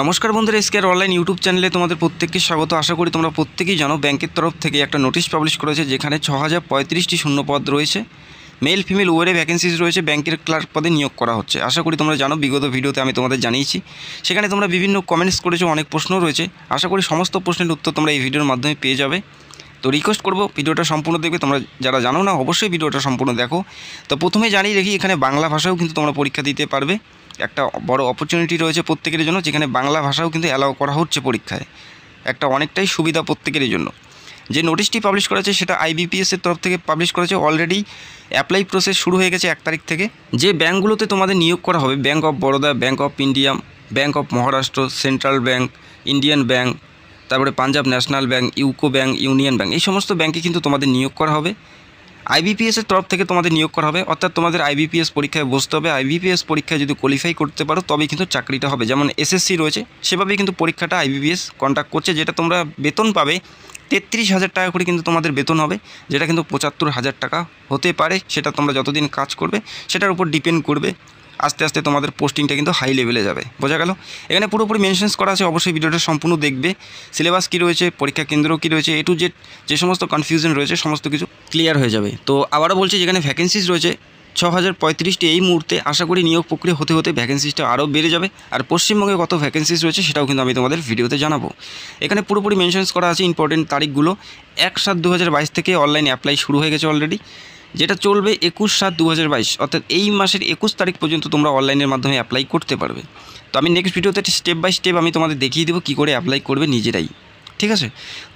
নমস্কার বন্ধুরা, এসকেআর online YouTube চ্যানেলে তোমাদের প্রত্যেককে স্বাগত। আশা করি তোমরা প্রত্যেকেই জানো ব্যাংকের তরফ থেকে একটা নোটিশ পাবলিশ করেছে, যেখানে 6035টি শূন্যপদ রয়েছে। মেল ফিমেল উভয়ের ভ্যাকেন্সিজ রয়েছে, ব্যাংকের ক্লার্ক পদে নিয়োগ করা হচ্ছে। আশা করি তোমরা জানো, বিগত ভিডিওতে আমি তোমাদের জানিয়েছি। সেখানে তোমরা বিভিন্ন কমেন্টস করেছো, অনেক প্রশ্ন রয়েছে। আশা করি সমস্ত প্রশ্নের উত্তর তোমরা এই ভিডিওর মাধ্যমে পেয়ে যাবে। তো রিকোয়েস্ট করবো ভিডিওটা সম্পূর্ণ দেখবে। তোমরা যারা জানো না, অবশ্যই ভিডিওটা সম্পূর্ণ দেখো। তো প্রথমে জানিয়ে রেখি, এখানে বাংলা ভাষাও কিন্তু তোমরা পরীক্ষা দিতে পারবে। একটা বড় অপরচুনিটি রয়েছে প্রত্যেকের জন্য, যেখানে বাংলা ভাষাও কিন্তু অ্যালাউ করা হচ্ছে পরীক্ষায়। একটা অনেকটাই সুবিধা প্রত্যেকের জন্য। যে নোটিশটি পাবলিশ করেছে সেটা আইবিপিএসের তরফ থেকে পাবলিশ করেছে। অলরেডি অ্যাপ্লাই প্রসেস শুরু হয়ে গেছে 1 তারিখ থেকে। যে ব্যাঙ্কগুলোতে তোমাদের নিয়োগ করা হবে, bank of Baroda, bank of India, bank of Maharashtra, central bank, Indian bank, তারপরে Punjab national bank, UCO bank, union bank, এই সমস্ত ব্যাঙ্কে কিন্তু তোমাদের নিয়োগ করা হবে। আইবিপিএসের তরফ থেকে তোমাদের নিয়োগ করা হবে, অর্থাৎ তোমাদের আইবিপিএস পরীক্ষায় বসতে হবে। আইবিপিএস পরীক্ষায় যদি কোয়ালিফাই করতে পারো তবেই কিন্তু চাকরিটা হবে। যেমন এসএসসি রয়েছে, সেভাবেই কিন্তু পরীক্ষাটা আইবিপিএস কন্ডাক্ট করছে। যেটা তোমরা বেতন পাবে 33,000 টাকা করে কিন্তু তোমাদের বেতন হবে, যেটা কিন্তু 75,000 টাকা হতে পারে। সেটা তোমরা যতদিন কাজ করবে সেটার উপর ডিপেন্ড করবে। আস্তে আস্তে তোমাদের পোস্টিংটা কিন্তু হাই লেভেলে যাবে। বোঝা গেল? এখানে পুরোপুরি মেনশনস করা আছে, অবশ্যই ভিডিওটা সম্পূর্ণ দেখবে। সিলেবাস কী রয়েছে, পরীক্ষা কেন্দ্র কী রয়েছে, এ টু জেড যে সমস্ত কনফিউশন রয়েছে সমস্ত কিছু ক্লিয়ার হয়ে যাবে। তো আবারও বলছি, যেখানে ভ্যাকেন্সিজ রয়েছে 6035টি এই মুহূর্তে। আশা করি নিয়োগ প্রক্রিয়া হতে হতে ভ্যাকেন্সিসটা আরও বেড়ে যাবে। আর পশ্চিমবঙ্গে কত ভ্যাকেন্সিস রয়েছে সেটাও কিন্তু আমি তোমাদের ভিডিওতে জানাবো। এখানে পুরোপুরি মেনশনস করা আছে ইম্পর্টেন্ট তারিখগুলো। 1/7/2022 থেকে অনলাইন অ্যাপ্লাই শুরু হয়ে গেছে অলরেডি, যেটা চলবে 21/7/2022, অর্থাৎ এই মাসের 21 তারিখ পর্যন্ত তোমরা অনলাইনের মাধ্যমে অ্যাপ্লাই করতে পারবে। তো আমি নেক্সট ভিডিওতে স্টেপ বাই স্টেপ আমি তোমাদের দেখিয়ে দেবো কী করে অ্যাপ্লাই করবে নিজেরাই। ঠিক আছে?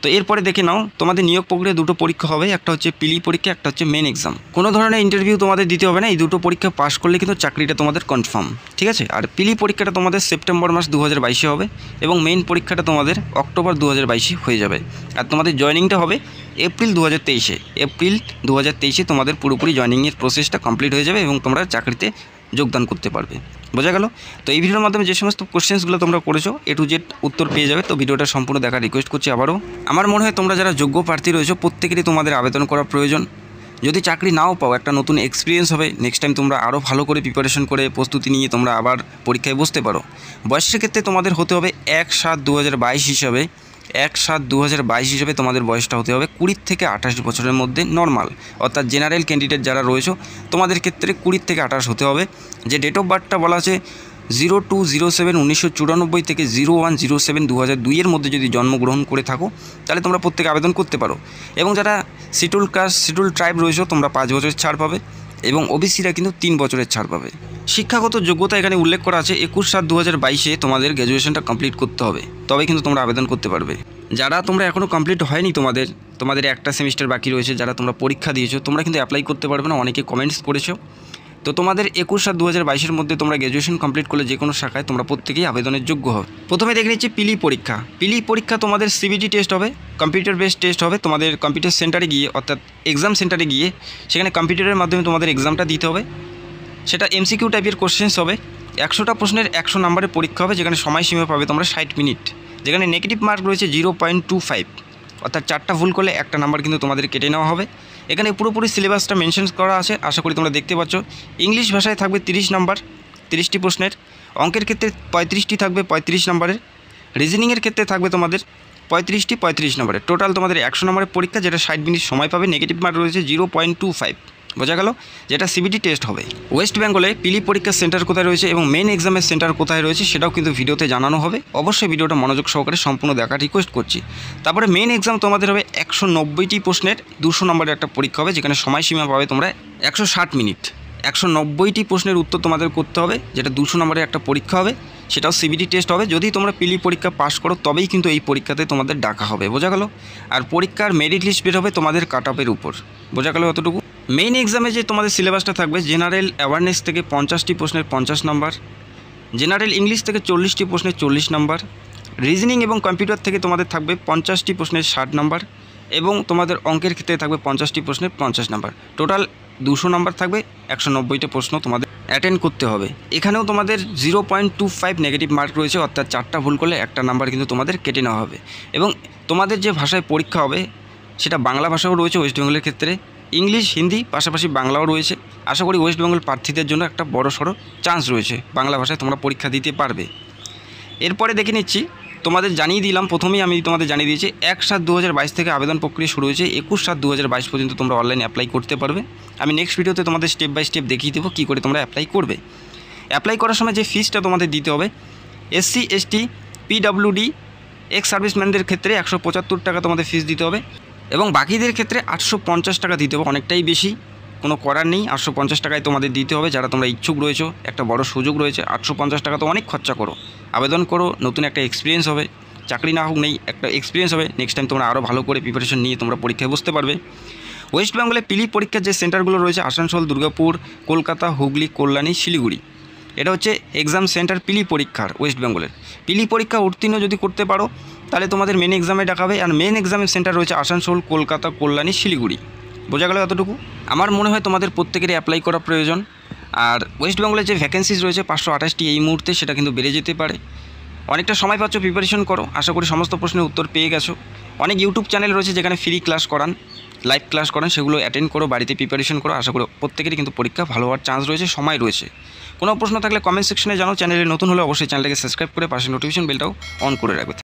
তো এরপরে দেখে নাও, তোমাদের নিয়োগ প্রক্রিয়া দুটো পরীক্ষা হবে। একটা হচ্ছে পিলি পরীক্ষা, একটা হচ্ছে মেন এক্সাম। কোনো ধরনের ইন্টারভিউ তোমাদের দিতে হবে না। এই দুটো পরীক্ষা পাস করলে কিন্তু চাকরিটা তোমাদের কনফার্ম। ঠিক আছে? আর পিলি পরীক্ষাটা তোমাদের সেপ্টেম্বর মাস 2022 হবে, এবং মেইন পরীক্ষাটা তোমাদের অক্টোবর 2022 হয়ে যাবে। আর তোমাদের জয়েনিংটা হবে এপ্রিল 2023-এ। এপ্রিল 2023-এ তোমাদের পুরোপুরি জয়েনিংয়ের প্রসেসটা কমপ্লিট হয়ে যাবে, এবং তোমরা চাকরিতে যোগদান করতে পারবে। বোঝা গেল? তো এই ভিডিওর মাধ্যমে যে সমস্ত কোশ্চেন্সগুলো তোমরা করেছো এ টু জেড উত্তর পেয়ে যাবে। তো ভিডিওটা সম্পূর্ণ দেখার রিকোয়েস্ট করছি আবারও। আমার মনে হয় তোমরা যারা যোগ্য প্রার্থী রয়েছো প্রত্যেকেরই তোমাদের আবেদন করা প্রয়োজন। যদি চাকরি নাও পাও, একটা নতুন এক্সপিরিয়েন্স হবে। নেক্সট টাইম তোমরা আরও ভালো করে প্রিপারেশন করে প্রস্তুতি নিয়ে তোমরা আবার পরীক্ষায় বসতে পারো। বয়সের ক্ষেত্রে তোমাদের হতে হবে 1/7/2022 হিসাবে। 1/7/2022 হিসেবে তোমাদের বয়সটা হতে হবে 20 থেকে 28 বছরের মধ্যে নর্মাল, অর্থাৎ জেনারেল ক্যান্ডিডেট যারা রয়েছে তোমাদের ক্ষেত্রে 20 থেকে 28 হতে হবে। যে ডেট অফ বার্থটা বলা আছে 02/07/1994 থেকে 01/07/2002 মধ্যে যদি জন্মগ্রহণ করে থাকো তাহলে তোমরা প্রত্যেকে আবেদন করতে পারো। এবং যারা শিডিউল কাস্ট, শিডিউল ট্রাইব রয়েছে তোমরা 5 বছরের ছাড় পাবে, এবং ওবিসিরা কিন্তু 3 বছরের ছাড় পাবে। শিক্ষাগত যোগ্যতা এখানে উল্লেখ করা আছে 21/7/2022 তোমাদের গ্র্যাজুয়েশনটা কমপ্লিট করতে হবে, তবে কিন্তু তোমরা আবেদন করতে পারবে। যারা তোমরা এখনও কমপ্লিট হয়নি, তোমাদের একটা সেমিস্টার বাকি রয়েছে, যারা তোমরা পরীক্ষা দিয়েছো তোমরা কিন্তু অ্যাপ্লাই করতে পারবে না। অনেকে কমেন্টস করেছো। তো তোমাদের 21/7/2022 মধ্যে তোমরা গ্র্যাজুয়েশন কমপ্লিট করলে যে কোনো শাখায় তোমরা প্রত্যেকেই আবেদনের যোগ্য হবে। প্রথমে দেখে নিচ্ছি পিলি পরীক্ষা। পিলি পরীক্ষা তোমাদের সিবিটি টেস্ট হবে, কম্পিউটার বেসড টেস্ট হবে। তোমাদের কম্পিউটার সেন্টারে গিয়ে, অর্থাৎ এক্সাম সেন্টারে গিয়ে সেখানে কম্পিউটারের মাধ্যমে তোমাদের এক্সামটা দিতে হবে। সেটা এমসিকিউ টাইপের কোশ্চেন্স হবে। 100টা প্রশ্নের 100 নম্বরের পরীক্ষা হবে, যেখানে সময়সীমা পাবে তোমরা 60 মিনিট। যেখানে নেগেটিভ মার্ক রয়েছে 0.25, অর্থাৎ 4টা ভুল করলে 1টা নাম্বার কিন্তু তোমাদের কেটে নেওয়া হবে। এখানে পুরোপুরি সিলেবাসটা মেনশন করা আছে, আশা করি তোমরা দেখতে পাচ্ছ। ইংলিশ ভাষায় থাকবে 30 নাম্বার, 30টি প্রশ্নের। অঙ্কের ক্ষেত্রে 35টি থাকবে 35 নম্বরের। রিজনিংয়ের ক্ষেত্রে থাকবে তোমাদের 35 নম্বরের। টোটাল তোমাদের 100 নম্বরের পরীক্ষা, যেটা 60 মিনিট সময় পাবে। নেগেটিভ মার্ক রয়েছে 0.25। বোঝা গেল? যেটা সিবিটি টেস্ট হবে। ওয়েস্ট বেঙ্গলে পিলি পরীক্ষার সেন্টার কোথায় রয়েছে এবং মেন এক্সামের সেন্টার কোথায় রয়েছে সেটাও কিন্তু ভিডিওতে জানানো হবে। অবশ্যই ভিডিওটা মনোযোগ সহকারে সম্পূর্ণ দেখার রিকোয়েস্ট করছি। তারপরে মেন এক্সাম তোমাদের হবে 190টি প্রশ্নের 200 নম্বরের একটা পরীক্ষা হবে, যেখানে সময়সীমা পাবে তোমরা 160 মিনিট। 190টি প্রশ্নের উত্তর তোমাদের করতে হবে, যেটা 200 নম্বরের একটা পরীক্ষা হবে। সেটাও সিবিটি টেস্ট হবে। যদি তোমরা পিলি পরীক্ষা পাস করো তবেই কিন্তু এই পরীক্ষাতে তোমাদের ডাকা হবে। বোঝা গেল? আর পরীক্ষার মেরিট লিস্ট বের হবে তোমাদের কাট অফের উপর। বোঝা গেল অতটুকু? মেইন এক্সামে যে তোমাদের সিলেবাসটা থাকবে, জেনারেল অ্যাওয়ারনেস থেকে 50টি প্রশ্নের 50 নম্বর, জেনারেল ইংলিশ থেকে 40টি প্রশ্নের 40 নম্বর, রিজনিং এবং কম্পিউটার থেকে তোমাদের থাকবে 50টি প্রশ্নের 60 নম্বর, এবং তোমাদের অঙ্কের ক্ষেত্রে থাকবে 50টি প্রশ্নের 50 নম্বর। টোটাল 200 নম্বর থাকবে। 190টা প্রশ্ন তোমাদের অ্যাটেন্ড করতে হবে। এখানেও তোমাদের 0.25 নেগেটিভ মার্ক রয়েছে, অর্থাৎ 4টা ভুল করলে 1টা নাম্বার কিন্তু তোমাদের কেটে নেওয়া হবে। এবং তোমাদের যে ভাষায় পরীক্ষা হবে সেটা বাংলা ভাষাও রয়েছে ওয়েস্ট বেঙ্গলের ক্ষেত্রে, ইংলিশ, হিন্দি, পাশাপাশি বাংলাও রয়েছে। আশা করি ওয়েস্ট বেঙ্গল প্রার্থীদের জন্য একটা বড় সড়ো চান্স রয়েছে, বাংলা ভাষায় তোমরা পরীক্ষা দিতে পারবে। এরপরে দেখে নিচ্ছি, তোমাদের জানিয়ে দিলাম, প্রথমেই আমি তোমাদের জানিয়ে দিয়েছি 1/7/2022 থেকে আবেদন প্রক্রিয়া শুরু হয়েছে। 21/7/2022 পর্যন্ত তোমরা অনলাইনে অ্যাপ্লাই করতে পারবে। আমি নেক্সট ভিডিওতে তোমাদের স্টেপ বাই স্টেপ দেখিয়ে দেবো কী করে তোমরা অ্যাপ্লাই করবে। অ্যাপ্লাই করার সময় যে ফিসটা তোমাদের দিতে হবে, SC ST PWD এক্স সার্ভিসম্যানদের ক্ষেত্রে 175 টাকা তোমাদের ফিস দিতে হবে এবং বাকিদের ক্ষেত্রে 850 টাকা দিতে হবে। অনেকটাই বেশি, কোনো করার নেই, 850 টাকায় তোমাদের দিতে হবে। যারা তোমরা ইচ্ছুক রয়েছো, একটা বড় সুযোগ রয়েছে, 850 টাকা তো অনেক খরচা করো, আবেদন করো, নতুন একটা এক্সপিরিয়েন্স হবে, চাকরি না হোক নেই, একটা এক্সপিরিয়েন্স হবে। নেক্সট টাইম তোমরা আরও ভালো করে প্রিপারেশন নিয়ে তোমরা পরীক্ষায় বসতে পারবে। ওয়েস্ট বেঙ্গলে পিলি পরীক্ষার যে সেন্টারগুলো রয়েছে, আসানসোল, দুর্গাপুর, কলকাতা, হুগলি, কল্যাণী, শিলিগুড়ি, এটা হচ্ছে এক্সাম সেন্টার পিলি পরীক্ষার ওয়েস্ট বেঙ্গলের। পিলি পরীক্ষা উত্তীর্ণ যদি করতে পারো তাহলে তোমাদের মেন এক্সামে ডাকাবে। আর মেন এক্সামের সেন্টার রয়েছে আসানসোল, কলকাতা, কল্যাণী, শিলিগুড়ি। বোঝা গেল এতটুকু? আমার মনে হয় তোমাদের প্রত্যেকেরই অ্যাপ্লাই করা প্রয়োজন। আর ওয়েস্ট বেঙ্গলের যে ভ্যাকেন্সিজ রয়েছে 528টি এই মুহূর্তে, সেটা কিন্তু বেড়ে যেতে পারে। অনেকটা সময় পাচ্ছ, প্রিপারেশন করো। আশা করি সমস্ত প্রশ্নের উত্তর পেয়ে গেছো। অনেক ইউটিউব চ্যানেল রয়েছে যেখানে ফ্রি ক্লাস করান, লাইভ ক্লাস করান, সেগুলো অ্যাটেন্ড করো, বাড়িতে প্রিপারেশন করো। আশা করি প্রত্যেকেরই কিন্তু পরীক্ষা ভালো হওয়ার চান্স রয়েছে, সময় রয়েছে। কোনো প্রশ্ন থাকলে কমেন্ট সেকশনে জানাও। চ্যানেলে নতুন হলে অবশ্যই চ্যানেলটাকে সাবস্ক্রাইব করে পাশে নোটিফিকেশন বেলটাও অন করে রাখবে।